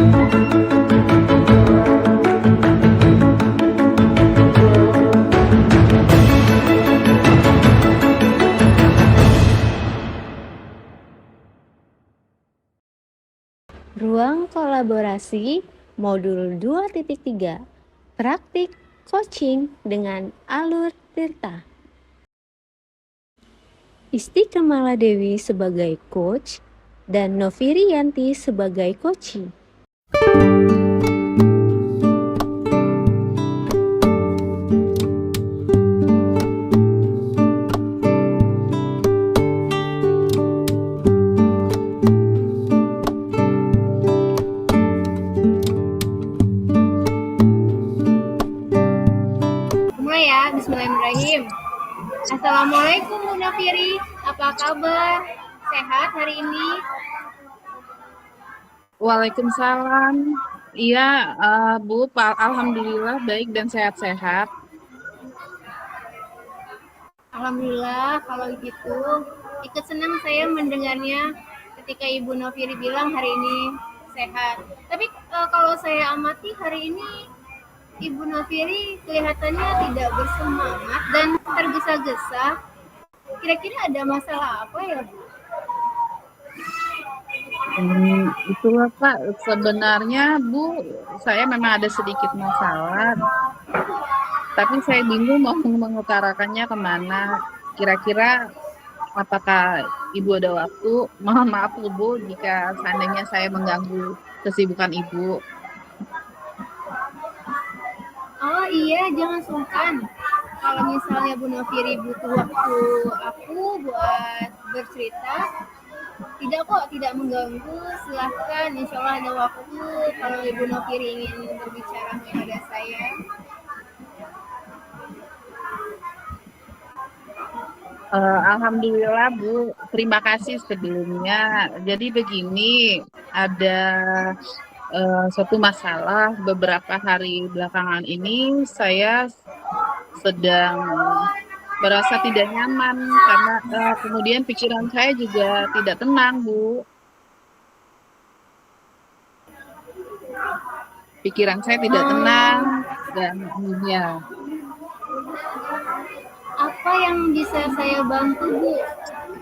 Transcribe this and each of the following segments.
Ruang kolaborasi modul 2.3 Praktik coaching dengan Alur Tirta. Isti Kamaladewi sebagai coach dan Novi Rianti sebagai coaching. Mulai ya, bismillahirrahmanirrahim. Assalamualaikum Bu Nafiri, apa kabar? Sehat hari ini? Waalaikumsalam. Iya, Bu, alhamdulillah baik dan sehat-sehat. Alhamdulillah, kalau gitu ikut senang saya mendengarnya ketika Ibu Nafiri bilang hari ini sehat. Tapi kalau saya amati hari ini Ibu Nafiri kelihatannya tidak bersemangat dan tergesa-gesa. Kira-kira ada masalah apa ya, Bu? Itulah Pak, sebenarnya Bu, saya memang ada sedikit masalah, tapi saya bingung mau mengutarakannya kemana. Kira-kira apakah Ibu ada waktu? Mohon maaf Bu, jika seandainya saya mengganggu kesibukan Ibu. Oh iya, jangan sungkan. Kalau misalnya Bu Nafiri butuh waktu aku buat bercerita, tidak kok, tidak mengganggu. Silahkan, insya Allah ada waktu kalau Ibu Nafiri ingin berbicara kepada saya. Alhamdulillah Bu, terima kasih sebelumnya. Jadi begini, ada suatu masalah beberapa hari belakangan ini saya sedang merasa tidak nyaman karena kemudian pikiran saya juga tidak tenang, Bu. Pikiran saya tidak tenang dan ya. Apa yang bisa saya bantu, Bu?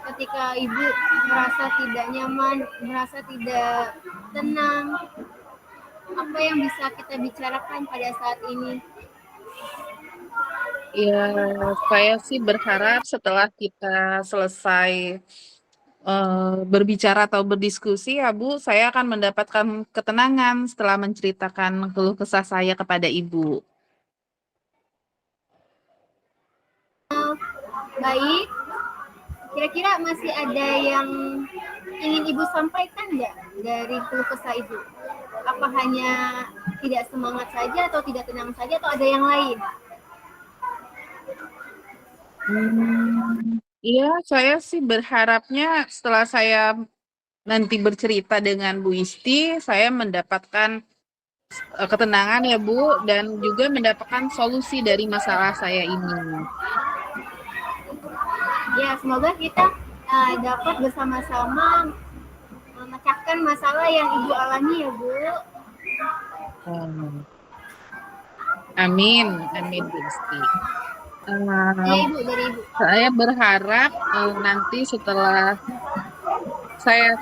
Ketika Ibu merasa tidak nyaman, merasa tidak tenang, apa yang bisa kita bicarakan pada saat ini? Ya, saya sih berharap setelah kita selesai berbicara atau berdiskusi ya Bu, saya akan mendapatkan ketenangan setelah menceritakan keluh kesah saya kepada Ibu. Baik, kira-kira masih ada yang ingin Ibu sampaikan nggak dari keluh kesah Ibu? Apa hanya tidak semangat saja atau tidak tenang saja atau ada yang lain? Iya, saya sih berharapnya setelah saya nanti bercerita dengan Bu Isti, saya mendapatkan ketenangan ya Bu, dan juga mendapatkan solusi dari masalah saya ini. Ya, semoga kita dapat bersama-sama memecahkan masalah yang Ibu alami ya Bu. Amin, amin Bu Isti. Ya Ibu, dari Ibu. Saya berharap nanti setelah saya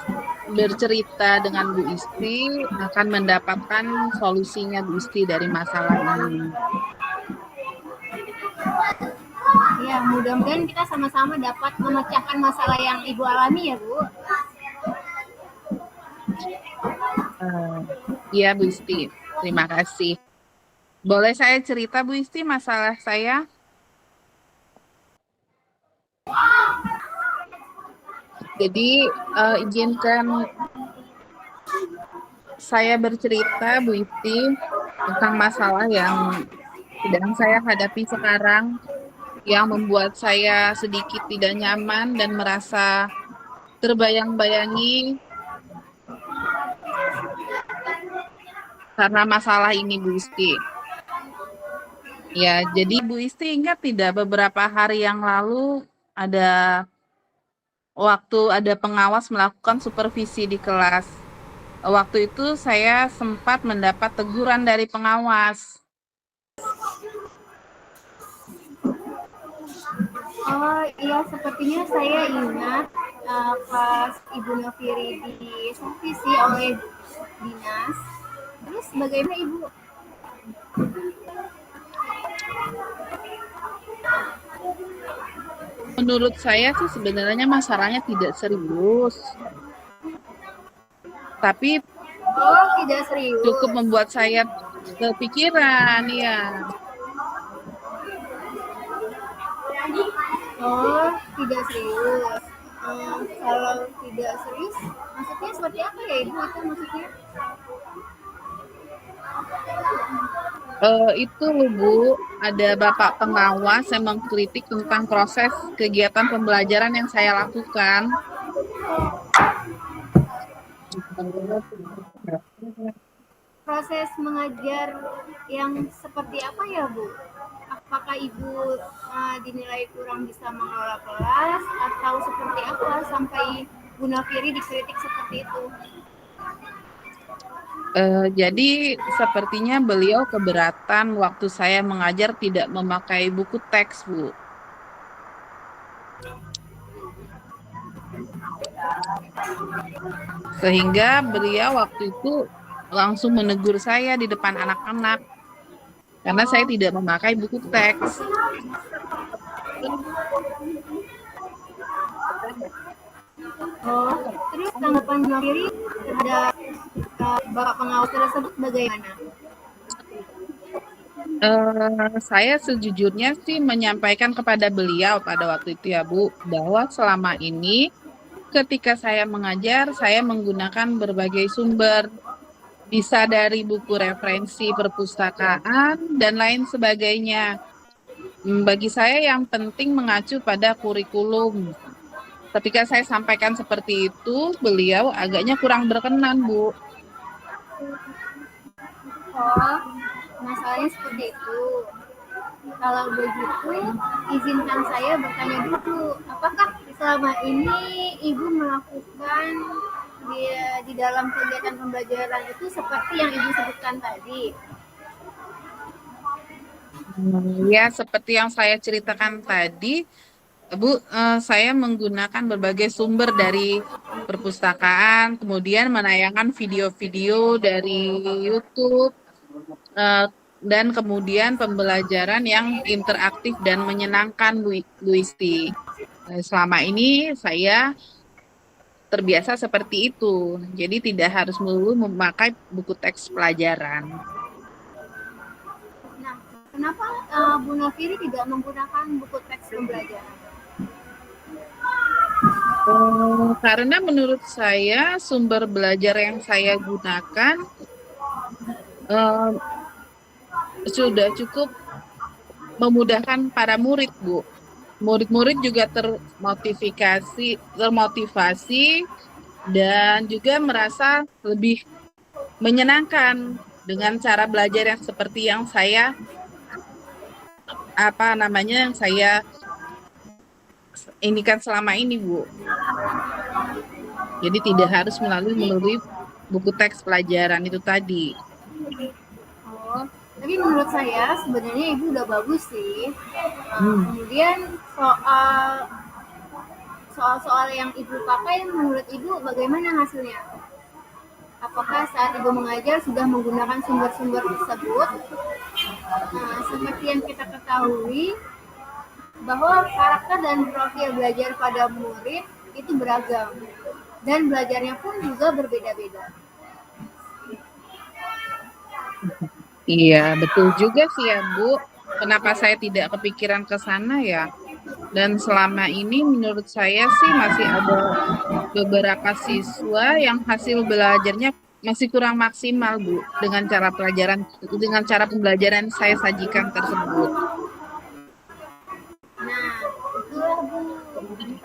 bercerita dengan Bu Isti akan mendapatkan solusinya Bu Isti dari masalah ini. Ya, mudah-mudahan kita sama-sama dapat memecahkan masalah yang Ibu alami ya Bu. Iya Bu Isti, terima kasih. Boleh saya cerita Bu Isti masalah saya? Jadi izinkan saya bercerita Bu Isti tentang masalah yang sedang saya hadapi sekarang, yang membuat saya sedikit tidak nyaman dan merasa terbayang-bayangi karena masalah ini Bu Isti. Ya, jadi Bu Isti ingat tidak beberapa hari yang lalu ada waktu ada pengawas melakukan supervisi di kelas. Waktu itu saya sempat mendapat teguran dari pengawas. Oh iya, sepertinya saya ingat pas Ibu Noviri direvisi oleh dinas. Terus bagaimana Ibu? Menurut saya sih sebenarnya masalahnya tidak serius, tapi Oh, tidak cukup serius. membuat saya kepikiran, ya. Oh, tidak serius. Kalau tidak serius, maksudnya seperti apa ya Ibu itu maksudnya? Itu Bu, ada Bapak pengawas yang mengkritik tentang proses kegiatan pembelajaran yang saya lakukan. Proses mengajar yang seperti apa ya Bu? Apakah Ibu dinilai kurang bisa mengelola kelas atau seperti apa sampai Bu Nafiri dikritik seperti itu? Jadi sepertinya beliau keberatan waktu saya mengajar tidak memakai buku teks, Bu. Sehingga beliau waktu itu langsung menegur saya di depan anak-anak karena saya tidak memakai buku teks. Oh, terus tanggapan Bu Nafiri terhadap Bapak pengawas tersebut bagaimana? Saya sejujurnya sih menyampaikan kepada beliau pada waktu itu ya Bu, bahwa selama ini ketika saya mengajar, saya menggunakan berbagai sumber, bisa dari buku referensi perpustakaan dan lain sebagainya. Bagi saya yang penting mengacu pada kurikulum. Ketika saya sampaikan seperti itu, beliau agaknya kurang berkenan, Bu. Oh, masalahnya seperti itu. Kalau begitu, izinkan saya bertanya dulu, apakah selama ini Ibu melakukan di dalam kegiatan pembelajaran itu seperti yang Ibu sebutkan tadi? Ya, seperti yang saya ceritakan tadi, Bu, saya menggunakan berbagai sumber dari perpustakaan, kemudian menayangkan video-video dari YouTube, eh, dan kemudian pembelajaran yang interaktif dan menyenangkan, Bu Luisti. Selama ini saya terbiasa seperti itu, jadi tidak harus melulu memakai buku teks pelajaran. Nah, kenapa Bu Nafiri tidak menggunakan buku teks pembelajaran? Karena menurut saya sumber belajar yang saya gunakan eh, sudah cukup memudahkan para murid, Bu. Murid-murid juga termotivasi dan juga merasa lebih menyenangkan dengan cara belajar yang seperti yang saya indikan selama ini, Bu. Jadi tidak harus melalui buku teks pelajaran itu tadi. Oh, tapi menurut saya sebenarnya Ibu udah bagus sih. Kemudian soal-soal yang Ibu pakai menurut Ibu bagaimana hasilnya? Apakah saat Ibu mengajar sudah menggunakan sumber-sumber tersebut? Nah, seperti yang kita ketahui bahwa karakter dan profil belajar pada murid itu beragam dan belajarnya pun juga berbeda-beda. Iya, betul juga sih ya, Bu. Kenapa saya tidak kepikiran ke sana ya? Dan selama ini menurut saya sih masih ada beberapa siswa yang hasil belajarnya masih kurang maksimal, Bu, dengan cara pembelajaran saya sajikan tersebut. Nah, itulah Bu,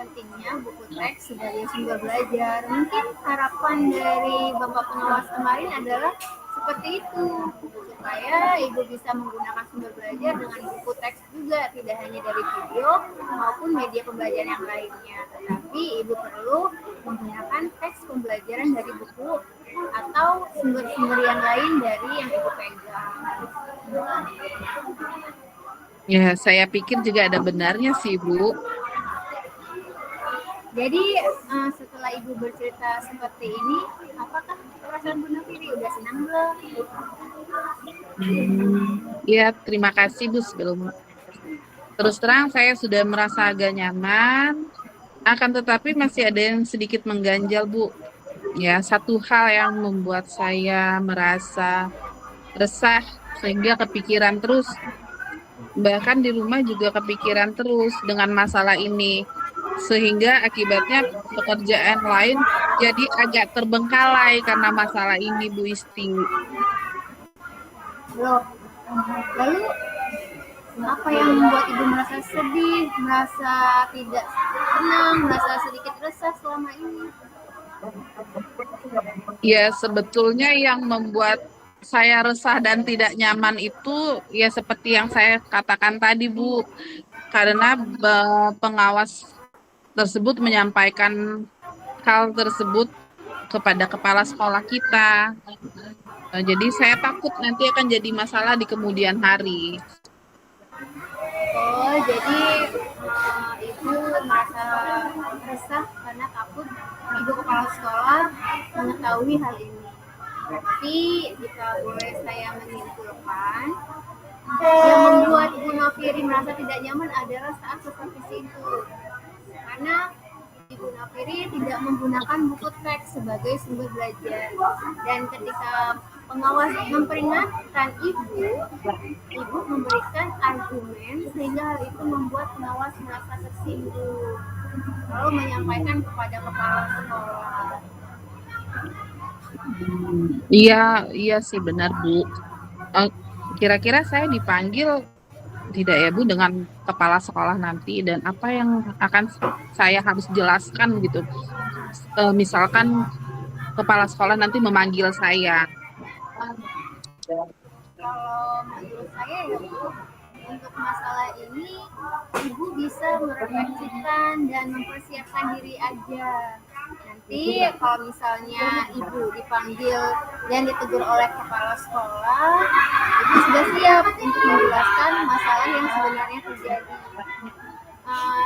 pentingnya buku teks sebagai sumber belajar. Mungkin harapan dari Bapak pengawas kemarin adalah seperti itu, supaya Ibu bisa menggunakan sumber belajar dengan buku teks juga, tidak hanya dari video maupun media pembelajaran yang lainnya. Tetapi Ibu perlu menggunakan teks pembelajaran dari buku atau atau sumber-sumber yang lain dari yang Ibu pegang. Ya, saya pikir juga ada benarnya sih, Bu. Jadi setelah Ibu bercerita seperti ini, apakah perasaan Bu Nofiri udah senang belum? Ya, terima kasih Bu sebelum. Terus terang saya sudah merasa agak nyaman, akan tetapi masih ada yang sedikit mengganjal Bu. Ya, satu hal yang membuat saya merasa resah sehingga kepikiran terus. Bahkan di rumah juga kepikiran terus dengan masalah ini. Sehingga akibatnya pekerjaan lain jadi agak terbengkalai karena masalah ini Bu Isti. Loh, lalu apa yang membuat Ibu merasa sedih, merasa tidak senang, merasa sedikit resah selama ini? Ya, sebetulnya yang membuat saya resah dan tidak nyaman itu ya seperti yang saya katakan tadi, Bu. Karena pengawas tersebut menyampaikan hal tersebut kepada kepala sekolah kita. Jadi saya takut nanti akan jadi masalah di kemudian hari. Oh, jadi Ibu merasa resah karena takut Ibu kepala sekolah mengetahui hal ini. Tapi jika boleh saya menyimpulkan, yang membuat Ibu Nofiri merasa tidak nyaman adalah saat supervisi itu. Karena Ibu Nofiri tidak menggunakan buku teks sebagai sumber belajar. Dan ketika pengawas memperingatkan Ibu memberikan argumen sehingga hal itu membuat pengawas merasa tersinggung. Lalu menyampaikan kepada kepala sekolah. Iya, iya sih benar, Bu. Kira-kira saya dipanggil tidak ya, Bu, dengan kepala sekolah nanti dan apa yang akan saya harus jelaskan gitu. Misalkan kepala sekolah nanti memanggil saya. Kalau menurut saya ya Bu, untuk masalah ini Ibu bisa merefleksikan dan mempersiapkan diri aja. Nanti kalau misalnya Ibu dipanggil dan ditegur oleh kepala sekolah, Ibu sudah siap untuk menjelaskan masalah yang sebenarnya terjadi.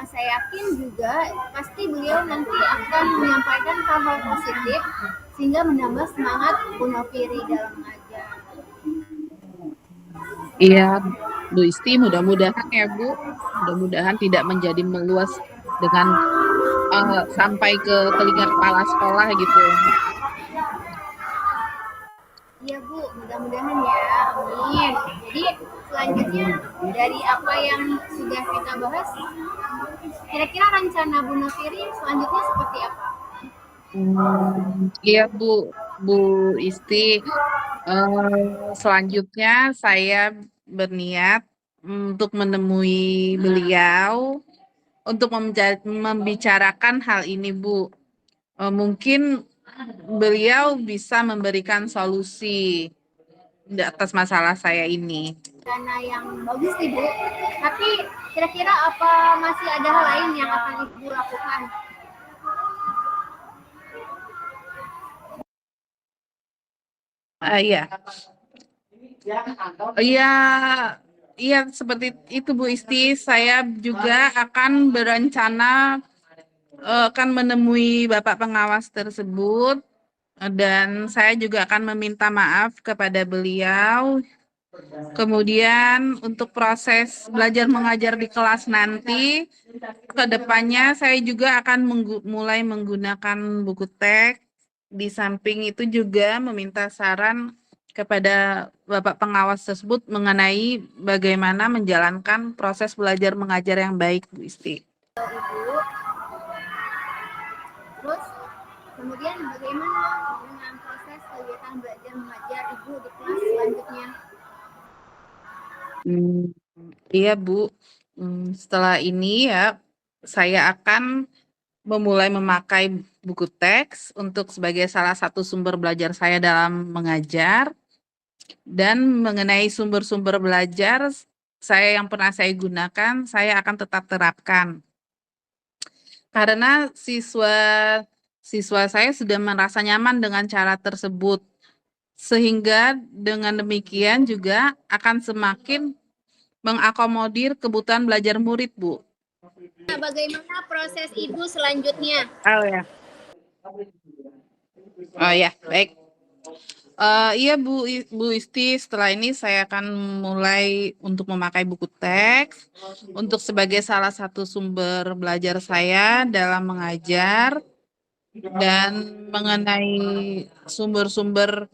Saya yakin juga pasti beliau nanti akan menyampaikan hal-hal positif sehingga menambah semangat Bu Nofiri dalam mengajar. Iya, Bu Isti, mudah-mudahan ya, Bu. Mudah-mudahan tidak menjadi meluas dengan sampai ke telinga kepala sekolah gitu. Iya Bu, mudah-mudahan ya, amin. Jadi selanjutnya dari apa yang sudah kita bahas, kira-kira rencana Bu Nofiri selanjutnya seperti apa? Iya, Bu Isti. Selanjutnya saya berniat untuk menemui beliau untuk membicarakan hal ini, Bu. Mungkin beliau bisa memberikan solusi atas masalah saya ini. Rencana yang bagus nih Bu, tapi kira-kira apa masih ada hal lain yang akan Ibu lakukan? Iya. Iya, iya seperti itu Bu Isti. Saya juga akan berencana akan menemui Bapak pengawas tersebut dan saya juga akan meminta maaf kepada beliau. Kemudian untuk proses belajar mengajar di kelas nanti, ke depannya saya juga akan mulai menggunakan buku teks. Di samping itu juga meminta saran kepada Bapak pengawas tersebut mengenai bagaimana menjalankan proses belajar mengajar yang baik, Bu Isti. Ibu, terus kemudian bagaimana dengan proses kegiatan belajar mengajar Ibu di kelas selanjutnya? Iya, Bu. Setelah ini ya, saya akan memulai memakai buku teks untuk sebagai salah satu sumber belajar saya dalam mengajar. Dan mengenai sumber-sumber belajar saya yang pernah saya gunakan, saya akan tetap terapkan. Karena siswa saya sudah merasa nyaman dengan cara tersebut. sehingga dengan demikian juga akan semakin mengakomodir kebutuhan belajar murid, Bu. Nah, bagaimana proses Ibu selanjutnya? Oh ya. Oh ya, baik. Iya Bu Isti, setelah ini saya akan mulai untuk memakai buku teks untuk sebagai salah satu sumber belajar saya dalam mengajar dan mengenai sumber-sumber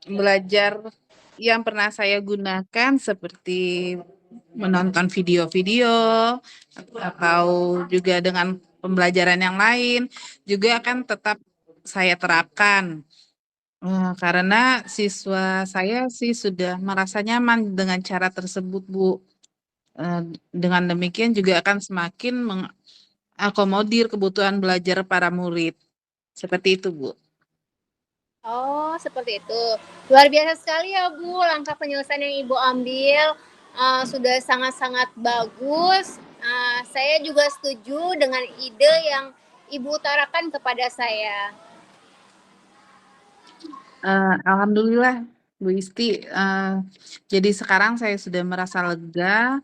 belajar yang pernah saya gunakan seperti menonton video-video atau juga dengan pembelajaran yang lain juga akan tetap saya terapkan. Karena siswa saya sih sudah merasa nyaman dengan cara tersebut, Bu. Dengan demikian juga akan semakin mengakomodir kebutuhan belajar para murid. Seperti itu, Bu. Oh, seperti itu. Luar biasa sekali ya, Bu. Langkah penyelesaian yang Ibu ambil sudah sangat-sangat bagus. Saya juga setuju dengan ide yang Ibu utarakan kepada saya. Alhamdulillah, Bu Isti. Jadi sekarang saya sudah merasa lega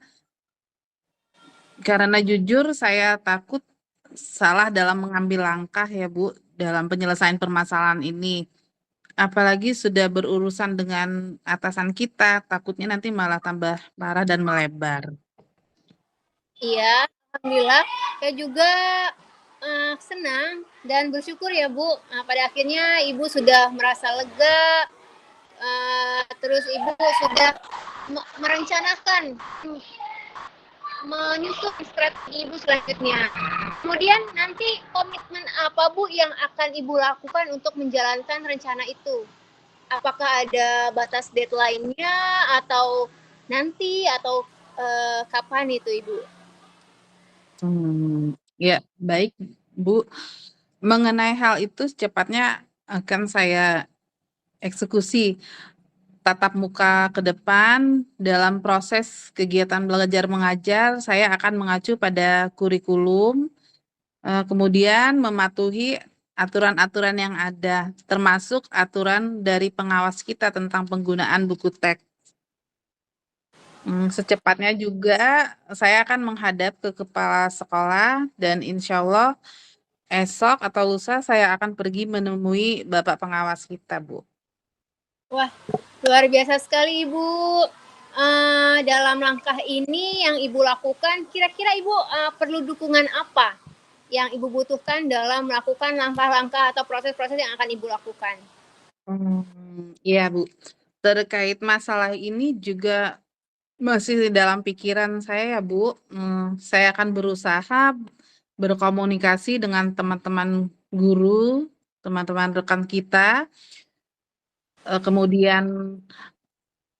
karena jujur saya takut salah dalam mengambil langkah ya, Bu, dalam penyelesaian permasalahan ini. Apalagi sudah berurusan dengan atasan kita, takutnya nanti malah tambah parah dan melebar. Iya, alhamdulillah. Saya juga senang dan bersyukur ya, Bu. Pada akhirnya Ibu sudah merasa lega. Terus Ibu sudah merencanakan menyusun strategi Ibu selanjutnya. Kemudian nanti komitmen apa Bu yang akan Ibu lakukan untuk menjalankan rencana itu? Apakah ada batas deadline-nya atau nanti atau kapan itu Ibu? Ya, baik, Bu. Mengenai hal itu secepatnya akan saya eksekusi tatap muka ke depan dalam proses kegiatan belajar mengajar. Saya akan mengacu pada kurikulum, kemudian mematuhi aturan-aturan yang ada, termasuk aturan dari pengawas kita tentang penggunaan buku teks. Secepatnya juga saya akan menghadap ke kepala sekolah dan insya Allah esok atau lusa saya akan pergi menemui Bapak pengawas kita, Bu. Wah, luar biasa sekali Ibu. Dalam langkah ini yang Ibu lakukan, kira-kira Ibu perlu dukungan apa yang Ibu butuhkan dalam melakukan langkah-langkah atau proses-proses yang akan Ibu lakukan? Iya, Bu. Terkait masalah ini juga masih dalam pikiran saya ya, Bu. Saya akan berusaha berkomunikasi dengan teman-teman guru, teman-teman rekan kita, kemudian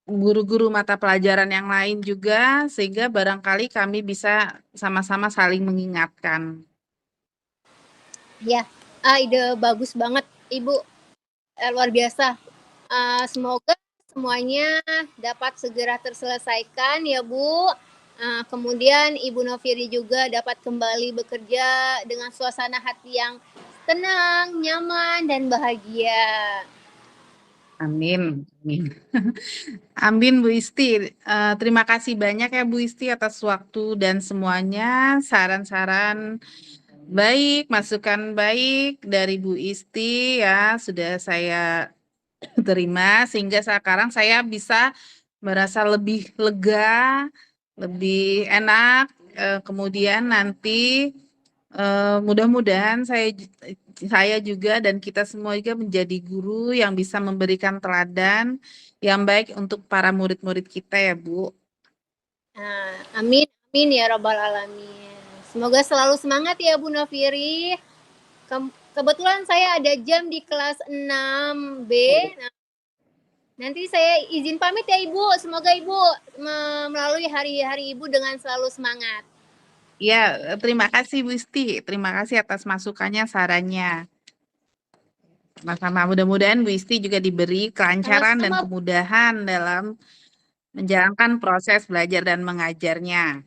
guru-guru mata pelajaran yang lain juga, sehingga barangkali kami bisa sama-sama saling mengingatkan. Ya, ide bagus banget Ibu, luar biasa. Semoga semuanya dapat segera terselesaikan ya Bu. Kemudian Ibu Noviri juga dapat kembali bekerja dengan suasana hati yang tenang, nyaman, dan bahagia. Amin. Amin. Amin, Bu Isti. Terima kasih banyak ya Bu Isti atas waktu dan semuanya saran-saran baik, masukan baik dari Bu Isti ya sudah saya terima sehingga sekarang saya bisa merasa lebih lega, lebih enak. Kemudian nanti mudah-mudahan saya juga dan kita semua juga menjadi guru yang bisa memberikan teladan yang baik untuk para murid-murid kita ya, Bu. Amin, amin ya Rabbal Alamin. Semoga selalu semangat ya Bu Noviri. Kebetulan saya ada jam di kelas 6B. Nanti saya izin pamit ya Ibu. Semoga Ibu melalui hari-hari Ibu dengan selalu semangat. Ya, terima kasih Bu Isti. Terima kasih atas masukannya, sarannya. Sama-sama, mudah-mudahan Bu Isti juga diberi kelancaran dan kemudahan dalam menjalankan proses belajar dan mengajarnya.